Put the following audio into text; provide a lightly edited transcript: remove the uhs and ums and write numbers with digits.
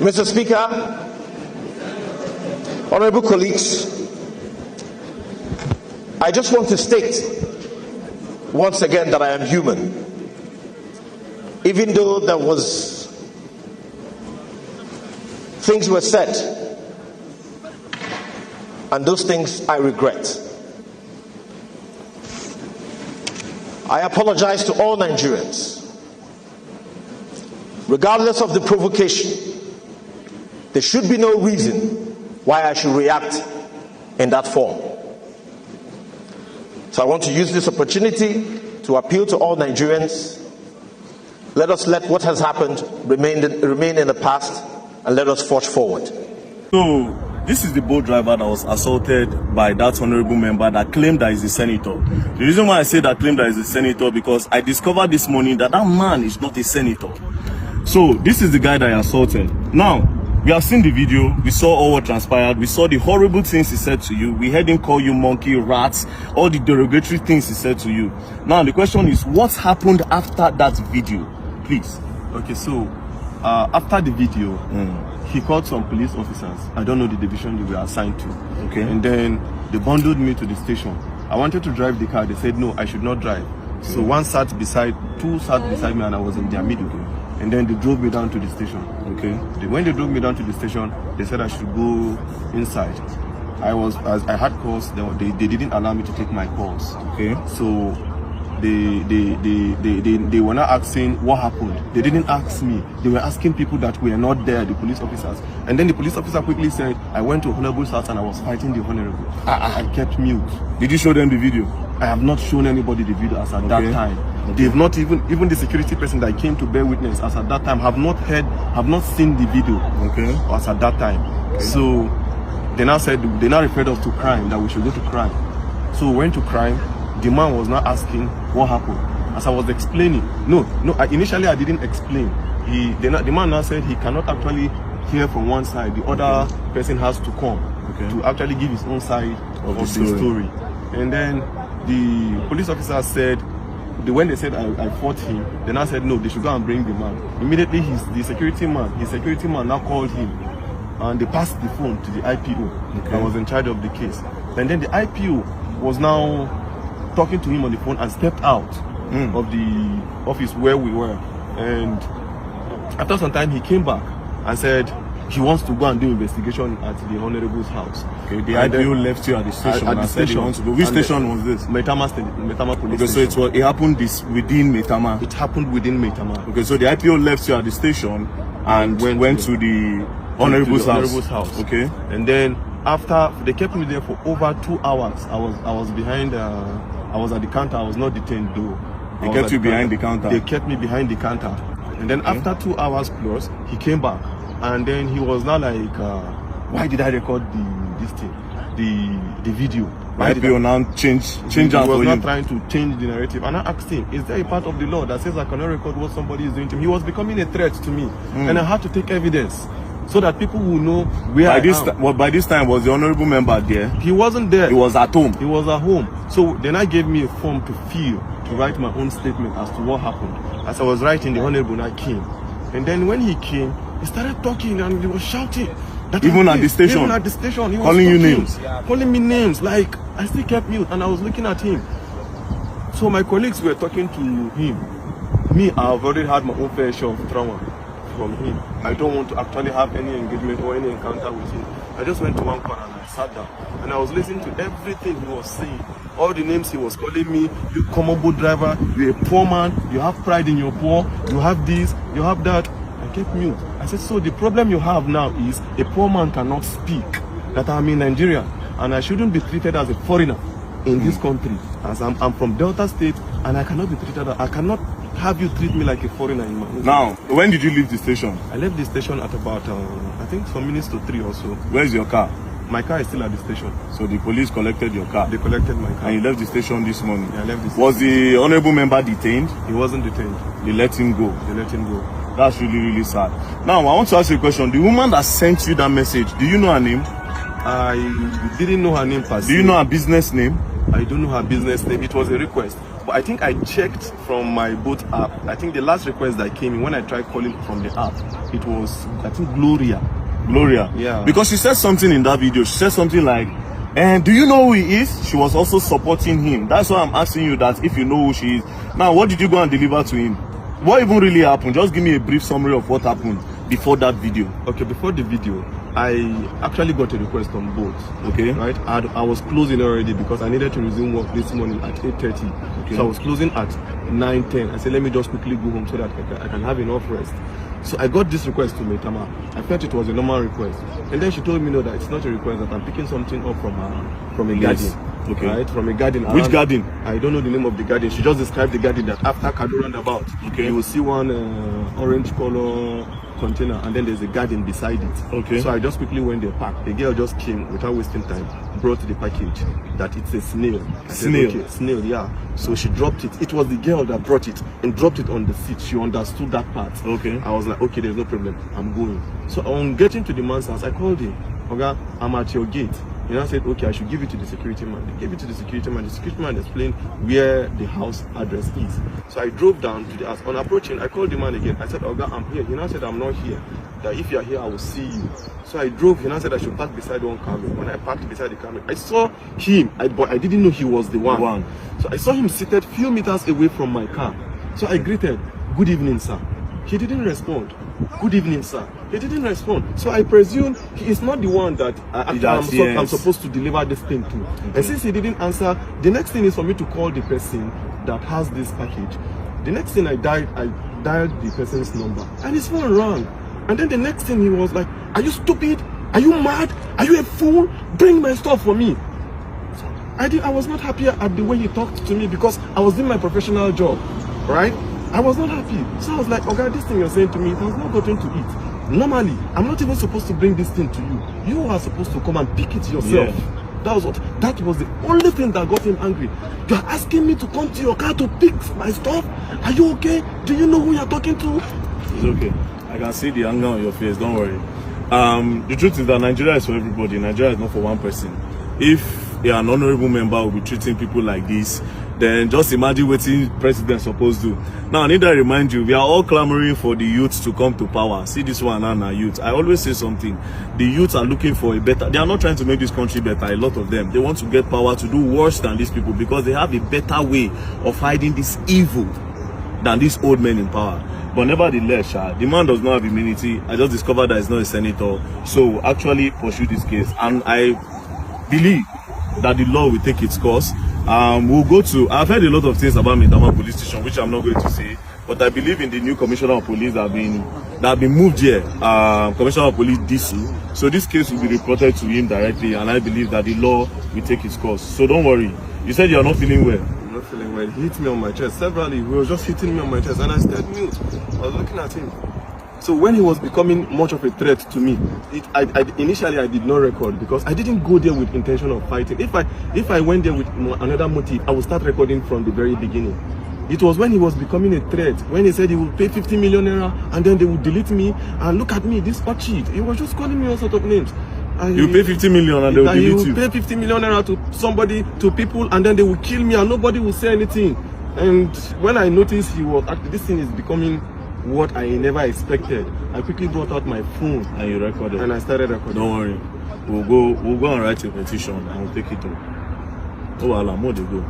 Mr. Speaker, honorable colleagues, I just want to state once again that I am human. Even though there was things were said, and those things I regret. I apologize to all Nigerians. Regardless of the provocation, there should be no reason why I should react in that form. So I want to use this opportunity to appeal to all Nigerians. Let us let what has happened remain in the past, and let us forge forward. So this is the boat driver that was assaulted by that honorable member that claimed that he's a senator. The reason why I say that claimed that he's a senator, because I discovered this morning that that man is not a senator. So this is the guy that I assaulted. Now, we have seen the video, we saw all what transpired, we saw the horrible things he said to you, we heard him call you monkey, rats, all the derogatory things he said to you. Now the question is, what happened after that video? Please. Okay, so after the video, he called some police officers. I don't know the division they were assigned to. Okay. And then they bundled me to the station. I wanted to drive the car. They said no, I should not drive. So two sat beside me, and I was in their middle. And then they drove me down to the station. Okay. When they drove me down to the station, they said I should go inside. I had calls. They didn't allow me to take my calls. Okay. So they were not asking what happened. They didn't ask me. They were asking people that were not there, the police officers. And then the police officer quickly said, I went to Honorable's house and I was fighting the Honorable. I kept mute. Did you show them the video? I have not shown anybody the video as at that time. Okay. They've not even the security person that came to bear witness as at that time have not seen the video. Okay. As at that time. Okay. So they now referred us to crime, that we should go to crime. So we went to crime. The man was not asking what happened. As I was explaining, initially I didn't explain. The man now said he cannot actually hear from one side. The other person has to come to actually give his own side of the story. And then the police officer said, when they said I fought him, they now said no, they should go and bring the man. Immediately his security man now called him, and they passed the phone to the IPO that was in charge of the case. And then the IPO was now talking to him on the phone and stepped out of the office where we were. And after some time he came back and said he wants to go and do investigation at the Honorable's house. Okay, the IPO left you at the station. At the station. Which station was this? Maitama police station. So it happened within Maitama. It happened within Maitama. Okay, so the IPO left you at the station and went to the Honorable's house. Okay. And then after they kept me there for over 2 hours. I was behind I was at the counter. I was not detained though. They kept you behind the counter? They kept me behind the counter. And then after 2 hours plus, he came back. And then he was now like, why did I record the video? Why did I now change out for you? He was not trying to change the narrative. And I asked him, is there a part of the law that says I cannot record what somebody is doing to me? He was becoming a threat to me. And I had to take evidence, so that people will know where I am. By this time, was the honorable member there? He wasn't there. He was at home. He was at home. So then I gave me a form to fill, to write my own statement as to what happened. As I was writing, the honorable I came. And then when he came, he started talking and he was shouting. Even at the station? Even at the station. He was calling you names? Calling me names. Like, I still kept mute and I was looking at him. So my colleagues were talking to him. Me, I've already had my own fair share of trauma from him. I don't want to actually have any engagement or any encounter with him. I just went to one corner and I sat down and I was listening to everything he was saying. All the names he was calling me: you common boat driver, you're a poor man, you have pride in your poor, you have this, you have that. I kept mute. I said, so the problem you have now is a poor man cannot speak, that I'm in Nigeria and I shouldn't be treated as a foreigner in this country, as I'm from Delta State, and I cannot be treated, I cannot have you treat me like a foreigner in my own. Now, when did you leave the station? I left the station at about, I think some minutes to 3 or so. Where's your car? My car is still at the station. So the police collected your car? They collected my car. And you left the station this morning? Yeah, I left the station. Was the honorable member detained? He wasn't detained. They let him go? They let him go. That's really, really sad. Now, I want to ask you a question. The woman that sent you that message, do you know her name? I didn't know her name per se. Do you know her business name? I don't know her business name. It was a request. But I think I checked from my boat app. I think the last request that came in when I tried calling from the app, it was, I think, Gloria. Yeah. Because she said something in that video. She said something like, and do you know who he is? She was also supporting him. That's why I'm asking you that if you know who she is. Now, what did you go and deliver to him? What even really happened? Just give me a brief summary of what happened before that video. Okay, before the video, I actually got a request on both. Okay. Right? I was closing already because I needed to resume work this morning at 8:30. Okay. So I was closing at 9:10. I said, let me just quickly go home so that I can have enough rest. So I got this request to Metama. I felt it was a normal request. And then she told me, no, that it's not a request, that I'm picking something up from a garden. Okay. Right? From a garden. Which garden? I don't know the name of the garden. She just described the garden that after Kado roundabout, okay, you will see one orange color container, and then there's a garden beside it. Okay. So I just quickly went there, parked. The girl just came without wasting time, brought the package that it's a snail. Snail? Okay, snail, yeah. So she dropped it. It was the girl that brought it and dropped it on the seat. She understood that part. Okay. I was like, okay, there's no problem. I'm going. So on getting to the man's house, I called him. Okay, I'm at your gate. And I said, okay, I should give it to the security man. They gave it to the security man. The security man explained where the house address is. So I drove down to the house. On approaching, I called the man again. I said, Oga, I'm here. He now said, I'm not here. That if you're here, I will see you. So I drove. He now said I should park beside one car. When I parked beside the car, I saw him, but I didn't know he was the one. So I saw him seated few meters away from my car. So I greeted, good evening, sir. He didn't respond. Good evening, sir. He didn't respond. So I presume he is not the one that I'm supposed to deliver this thing to. Okay. And since he didn't answer, the next thing is for me to call the person that has this package. The next thing I dialed the person's number, and his phone rang. And then the next thing he was like, are you stupid? Are you mad? Are you a fool? Bring my stuff for me. So I was not happy at the way he talked to me because I was doing my professional job, right? I was not happy. So I was like, okay, this thing you're saying to me, it has not gotten to it. Normally, I'm not even supposed to bring this thing to you. You are supposed to come and pick it yourself. Yeah. That was the only thing that got him angry. You're asking me to come to your car to pick my stuff? Are you okay? Do you know who you're talking to? It's okay. I can see the anger on your face, don't worry. The truth is that Nigeria is for everybody. Nigeria is not for one person. If an honorable member will be treating people like this, then just imagine what the president is supposed to do. Now, I need to remind you, we are all clamoring for the youth to come to power. See this one and our youth. I always say something. The youth are looking for a better... They are not trying to make this country better, a lot of them. They want to get power to do worse than these people because they have a better way of hiding this evil than these old men in power. But nevertheless, the man does not have immunity. I just discovered that he's not a senator. So actually pursue this case. And I believe that the law will take its course. We'll go to... I've heard a lot of things about Maitama police station, which I'm not going to say. But I believe in the new commissioner of police that have been moved here. Commissioner of police Disu. So this case will be reported to him directly. And I believe that the law will take its course. So don't worry. You said you're not feeling well. I'm not feeling well. He hit me on my chest. Severally, he was just hitting me on my chest. And I stayed mute. I was looking at him. So when he was becoming much of a threat to me, initially I did not record because I didn't go there with intention of fighting. If I went there with another motive, I would start recording from the very beginning. It was when he was becoming a threat, when he said he would pay 50 million naira and then they would delete me and look at me, this cheat. He was just calling me all sorts of names. You pay 50 million and they will delete you? He will pay 50 million naira to somebody, to people, and then they will kill me and nobody will say anything. And when I noticed he was actually, this thing is becoming what I never expected, I quickly brought out my phone and you recorded. And I started recording. Don't worry, we'll go and write a petition and we'll take it on. Oh, Allah, more they go.